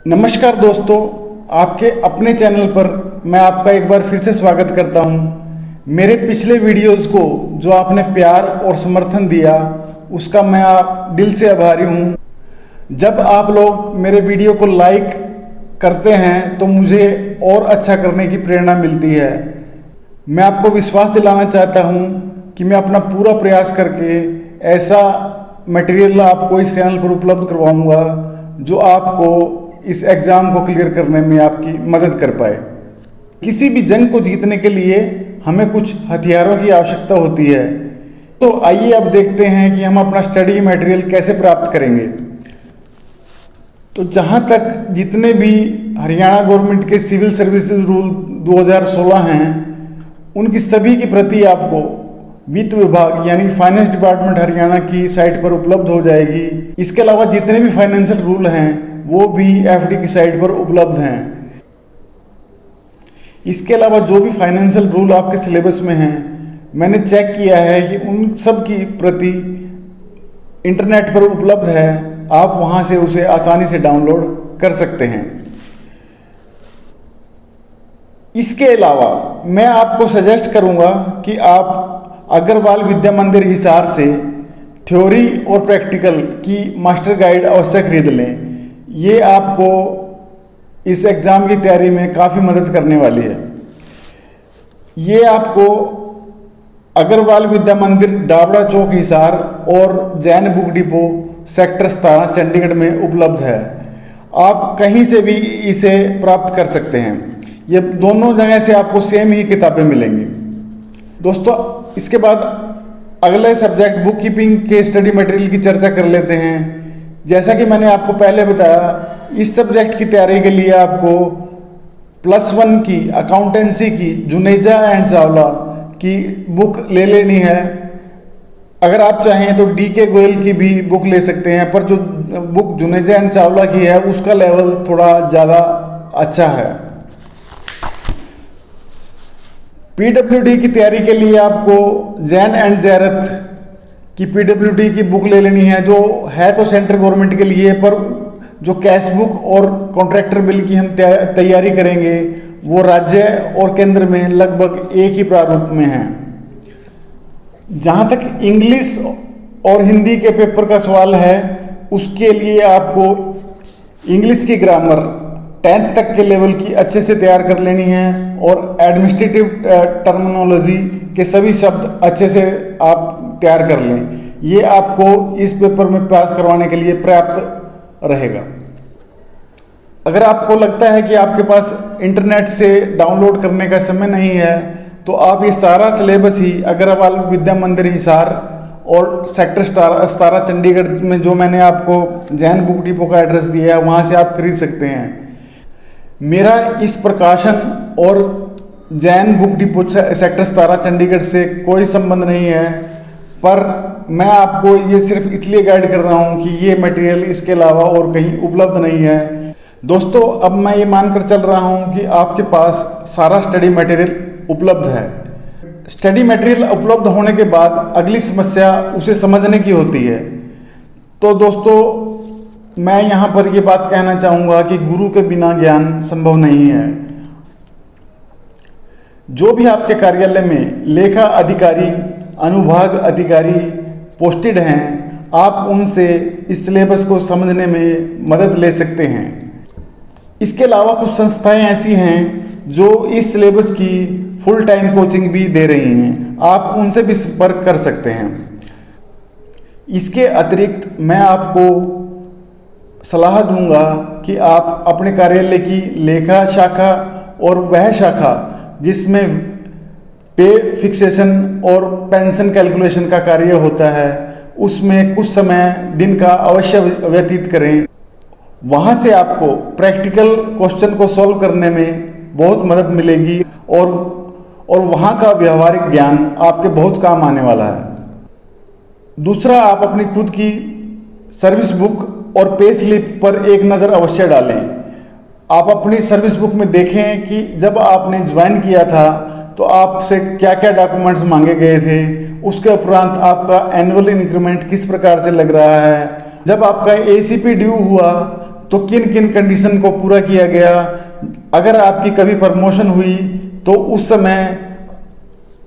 नमस्कार दोस्तों, आपके अपने चैनल पर मैं आपका एक बार फिर से स्वागत करता हूं। मेरे पिछले वीडियोस को जो आपने प्यार और समर्थन दिया उसका मैं आप दिल से आभारी हूं। जब आप लोग मेरे वीडियो को लाइक करते हैं तो मुझे और अच्छा करने की प्रेरणा मिलती है। मैं आपको विश्वास दिलाना चाहता हूं कि मैं अपना पूरा प्रयास करके ऐसा मटेरियल आपको इस चैनल पर उपलब्ध करवाऊंगा जो आपको इस एग्ज़ाम को क्लियर करने में आपकी मदद कर पाए। किसी भी जंग को जीतने के लिए हमें कुछ हथियारों की आवश्यकता होती है। तो आइए अब देखते हैं कि हम अपना स्टडी मटेरियल कैसे प्राप्त करेंगे। तो जहाँ तक जितने भी हरियाणा गवर्नमेंट के सिविल सर्विसेज रूल 2016 हैं उनकी सभी की प्रति आपको वित्त विभाग यानी फाइनेंस डिपार्टमेंट हरियाणा की साइट पर उपलब्ध हो जाएगी। इसके अलावा जितने भी फाइनेंशियल रूल हैं वो भी एफडी की साइट पर उपलब्ध हैं। इसके अलावा जो भी फाइनेंशियल रूल आपके सिलेबस में हैं मैंने चेक किया है कि उन सब की प्रति इंटरनेट पर उपलब्ध है। आप वहां से उसे आसानी से डाउनलोड कर सकते हैं। इसके अलावा मैं आपको सजेस्ट करूंगा कि आप अग्रवाल विद्या मंदिर हिसार से थ्योरी और प्रैक्टिकल की मास्टर गाइड अवश्य खरीद लें। ये आपको इस एग्ज़ाम की तैयारी में काफ़ी मदद करने वाली है। ये आपको अग्रवाल विद्या मंदिर डाबड़ा चौक हिसार और Jain book depot sector 17 Chandigarh में उपलब्ध है। आप कहीं से भी इसे प्राप्त कर सकते हैं। ये दोनों जगह से आपको सेम ही किताबें मिलेंगी। दोस्तों, इसके बाद अगले सब्जेक्ट बुक कीपिंग के स्टडी मटेरियल की चर्चा कर लेते हैं। जैसा कि मैंने आपको पहले बताया, इस सब्जेक्ट की तैयारी के लिए आपको +1 की अकाउंटेंसी की जुनेजा एंड चावला की बुक ले लेनी है। अगर आप चाहें तो DK गोयल की भी बुक ले सकते हैं, पर जो बुक जुनेजा एंड चावला की है उसका लेवल थोड़ा ज़्यादा अच्छा है। PWD की तैयारी के लिए आपको जैन एंड जैरत की PWD की बुक ले लेनी है, जो है तो सेंट्रल गवर्नमेंट के लिए, पर जो कैश बुक और कॉन्ट्रैक्टर बिल की हम तैयारी करेंगे वो राज्य और केंद्र में लगभग एक ही प्रारूप में है। जहाँ तक इंग्लिश और हिंदी के पेपर का सवाल है उसके लिए आपको इंग्लिश की ग्रामर 10th तक के लेवल की अच्छे से तैयार कर लेनी है और एडमिनिस्ट्रेटिव टर्मिनोलॉजी के सभी शब्द अच्छे से आप तैयार कर लें। ये आपको इस पेपर में पास करवाने के लिए पर्याप्त रहेगा। अगर आपको लगता है कि आपके पास इंटरनेट से डाउनलोड करने का समय नहीं है तो आप ये सारा सिलेबस ही अग्रवाल विद्या मंदिर हिसार और सेक्टर 17 चंडीगढ़ में जो मैंने आपको जैन बुक डिपो का एड्रेस दिया है वहाँ से आप खरीद सकते हैं। मेरा इस प्रकाशन और Jain book depot sector 17 Chandigarh से कोई संबंध नहीं है, पर मैं आपको ये सिर्फ इसलिए गाइड कर रहा हूँ कि ये मटेरियल इसके अलावा और कहीं उपलब्ध नहीं है। दोस्तों, अब मैं ये मानकर चल रहा हूँ कि आपके पास सारा स्टडी मटेरियल उपलब्ध है। स्टडी मटेरियल उपलब्ध होने के बाद अगली समस्या उसे समझने की होती है। तो दोस्तों, मैं यहाँ पर ये बात कहना चाहूँगा कि गुरु के बिना ज्ञान संभव नहीं है। जो भी आपके कार्यालय में लेखा अधिकारी, अनुभाग अधिकारी पोस्टेड हैं, आप उनसे इस सिलेबस को समझने में मदद ले सकते हैं। इसके अलावा कुछ संस्थाएं ऐसी हैं जो इस सिलेबस की फुल टाइम कोचिंग भी दे रही हैं, आप उनसे भी संपर्क कर सकते हैं। इसके अतिरिक्त मैं आपको सलाह दूंगा कि आप अपने कार्यालय की लेखा शाखा और वह शाखा जिसमें पे फिक्सेशन और पेंशन कैलकुलेशन का कार्य होता है उसमें कुछ समय दिन का अवश्य व्यतीत करें। वहाँ से आपको प्रैक्टिकल क्वेश्चन को सॉल्व करने में बहुत मदद मिलेगी और वहाँ का व्यवहारिक ज्ञान आपके बहुत काम आने वाला है। दूसरा, आप अपनी खुद की सर्विस बुक और पे स्लिप पर एक नज़र अवश्य डालें। आप अपनी सर्विस बुक में देखें कि जब आपने ज्वाइन किया था तो आपसे क्या क्या डॉक्यूमेंट्स मांगे गए थे, उसके उपरांत आपका एनुअल इंक्रीमेंट किस प्रकार से लग रहा है, जब आपका ACP ड्यू हुआ तो किन किन कंडीशन को पूरा किया गया, अगर आपकी कभी प्रमोशन हुई तो उस समय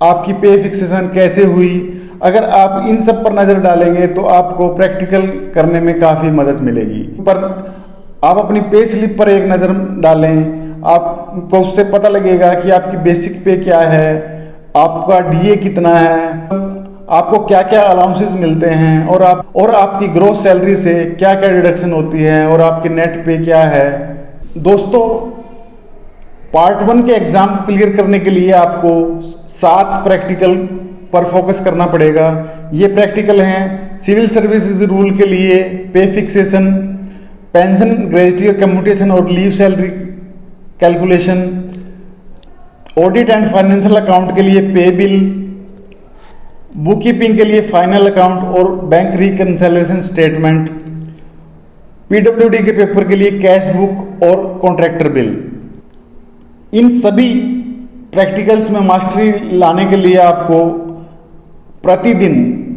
आपकी पे फिक्सेशन कैसे हुई, अगर आप इन सब पर नज़र डालेंगे तो आपको प्रैक्टिकल करने में काफ़ी मदद मिलेगी। पर आप अपनी पे स्लिप पर एक नज़र डालें, आपको उससे पता लगेगा कि आपकी बेसिक पे क्या है, आपका डीए कितना है, आपको क्या क्या अलाउंसेस मिलते हैं, और आपकी ग्रोस सैलरी से क्या क्या डिडक्शन होती है, और आपकी नेट पे क्या है। दोस्तों, पार्ट 1 के एग्ज़ाम को क्लियर करने के लिए आपको 7 प्रैक्टिकल पर फोकस करना पड़ेगा। ये प्रैक्टिकल हैं सिविल सर्विसेज रूल के लिए पे फिक्सेशन, पेंशन ग्रेजुटी और कम्यूटेशन और leave salary calculation, audit and financial account के लिए पे बिल, बुक कीपिंग के लिए फाइनल अकाउंट और बैंक रिकंसिलिएशन स्टेटमेंट, पीडब्ल्यूडी के पेपर के लिए कैश बुक और कॉन्ट्रैक्टर बिल। इन सभी प्रैक्टिकल्स में मास्टरी लाने के लिए आपको प्रतिदिन,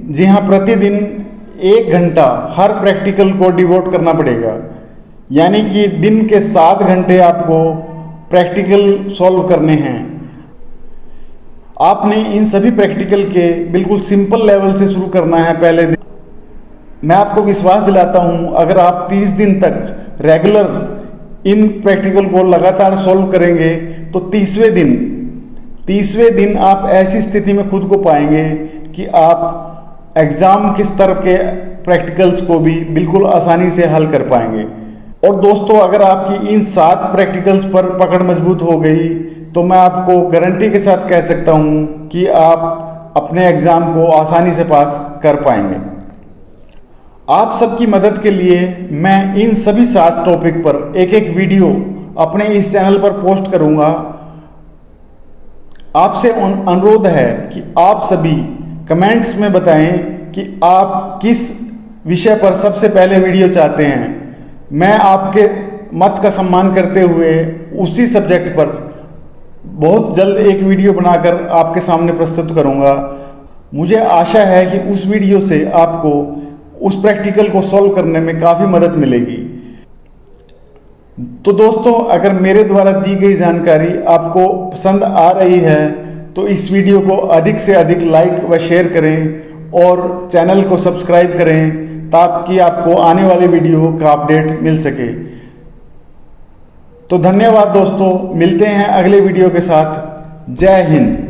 जी हाँ प्रतिदिन 1 घंटा हर प्रैक्टिकल को डिवोट करना पड़ेगा। यानी कि दिन के 7 घंटे आपको प्रैक्टिकल सॉल्व करने हैं। आपने इन सभी प्रैक्टिकल के बिल्कुल सिंपल लेवल से शुरू करना है पहले दिन। मैं आपको विश्वास दिलाता हूँ, अगर आप 30 दिन तक रेगुलर इन प्रैक्टिकल को लगातार सॉल्व करेंगे तो 30वें दिन आप ऐसी स्थिति में खुद को पाएंगे कि आप एग्ज़ाम के स्तर के प्रैक्टिकल्स को भी बिल्कुल आसानी से हल कर पाएंगे। और दोस्तों, अगर आपकी इन 7 प्रैक्टिकल्स पर पकड़ मजबूत हो गई तो मैं आपको गारंटी के साथ कह सकता हूँ कि आप अपने एग्ज़ाम को आसानी से पास कर पाएंगे। आप सबकी मदद के लिए मैं इन सभी 7 टॉपिक पर एक एक वीडियो अपने इस चैनल पर पोस्ट करूँगा। आपसे अनुरोध है कि आप सभी कमेंट्स में बताएं कि आप किस विषय पर सबसे पहले वीडियो चाहते हैं। मैं आपके मत का सम्मान करते हुए उसी सब्जेक्ट पर बहुत जल्द एक वीडियो बनाकर आपके सामने प्रस्तुत करूंगा। मुझे आशा है कि उस वीडियो से आपको उस प्रैक्टिकल को सॉल्व करने में काफ़ी मदद मिलेगी। तो दोस्तों, अगर मेरे द्वारा दी गई जानकारी आपको पसंद आ रही है तो इस वीडियो को अधिक से अधिक लाइक व शेयर करें और चैनल को सब्सक्राइब करें ताकि आपको आने वाले वीडियो का अपडेट मिल सके। तो धन्यवाद दोस्तों, मिलते हैं अगले वीडियो के साथ। जय हिंद।